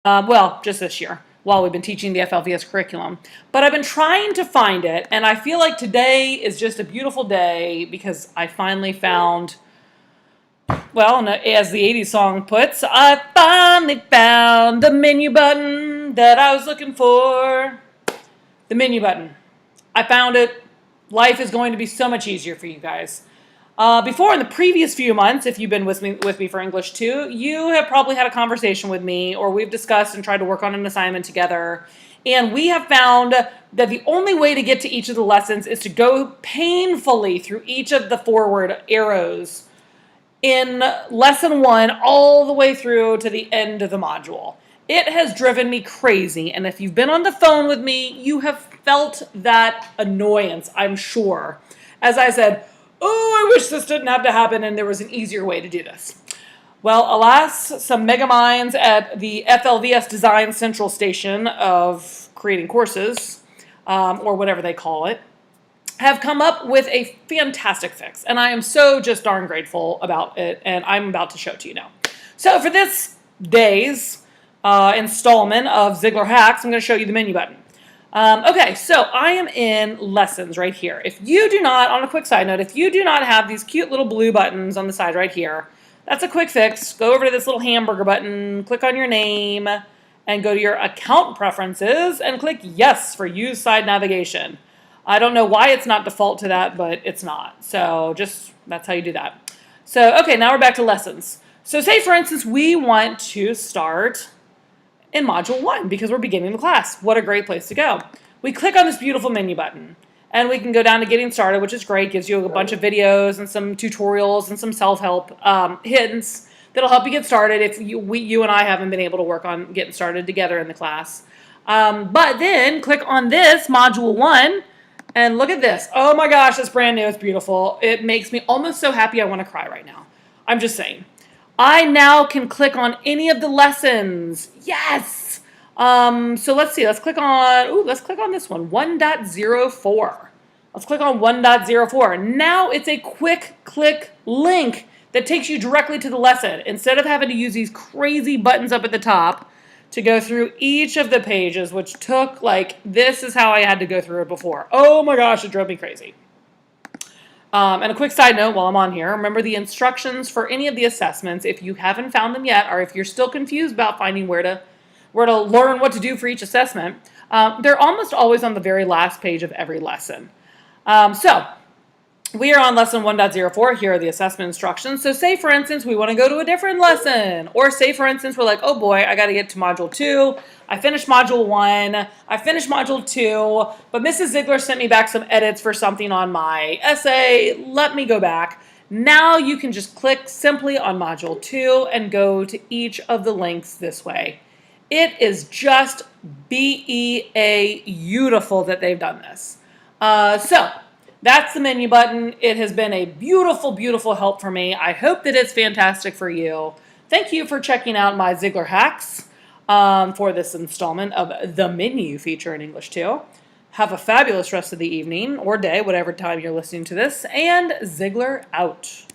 Well, just this year while we've been teaching the FLVS curriculum. But I've been trying to find it, and I feel like today is just a beautiful day because I finally found, well, as the 80s song puts, I finally found the menu button that I was looking for. The menu button. I found it. Life is going to be so much easier for you guys. Before, in the previous few months, if you've been with me for English 2, you have probably had a conversation with me, or we've discussed and tried to work on an assignment together. And we have found that the only way to get to each of the lessons is to go painfully through each of the forward arrows in lesson 1 all the way through to the end of the module. It has driven me crazy, and if you've been on the phone with me, you have felt that annoyance, I'm sure. As I said, oh, I wish this didn't have to happen and there was an easier way to do this. Well, alas, some mega minds at the FLVS Design Central Station of creating courses, or whatever they call it, have come up with a fantastic fix. And I am so just darn grateful about it, and I'm about to show it to you now. So for this day's installment of Ziegler Hacks, I'm going to show you the menu button. Okay, so I am in lessons right here. If you do not, on a quick side note, if you do not have these cute little blue buttons on the side right here, that's a quick fix. Go over to this little hamburger button, click on your name, and go to your account preferences and click yes for use side navigation. I don't know why it's not default to that, but it's not. So that's how you do that. So, okay, now we're back to lessons. So say, for instance, we want to start in Module 1 because we're beginning the class. What a great place to go. We click on this beautiful menu button and we can go down to Getting Started, which is great. Gives you a bunch of videos and some tutorials and some self-help hints that'll help you get started if you and I haven't been able to work on getting started together in the class. But then click on this Module 1 and look at this. Oh my gosh, it's brand new. It's beautiful. It makes me almost so happy I want to cry right now. I'm just saying. I now can click on any of the lessons. Yes! So let's see. Let's click on this one, 1.04. Let's click on 1.04. Now it's a quick click link that takes you directly to the lesson. Instead of having to use these crazy buttons up at the top to go through each of the pages, which took, this is how I had to go through it before. Oh my gosh, it drove me crazy. And a quick side note while I'm on here, remember the instructions for any of the assessments, if you haven't found them yet, or if you're still confused about finding where to learn what to do for each assessment, they're almost always on the very last page of every lesson. So we are on lesson 1.04. Here are the assessment instructions. So say, for instance, we want to go to a different lesson. Or say, for instance, we're like, oh boy, I got to get to Module 2. I finished Module 1. I finished Module 2. But Mrs. Ziegler sent me back some edits for something on my essay. Let me go back. Now you can just click simply on Module 2 and go to each of the links this way. It is just beautiful that they've done this. So that's the menu button. It has been a beautiful, beautiful help for me. I hope that it's fantastic for you. Thank you for checking out my Ziegler Hacks for this installment of the menu feature in English 2. Have a fabulous rest of the evening or day, whatever time you're listening to this, and Ziegler out.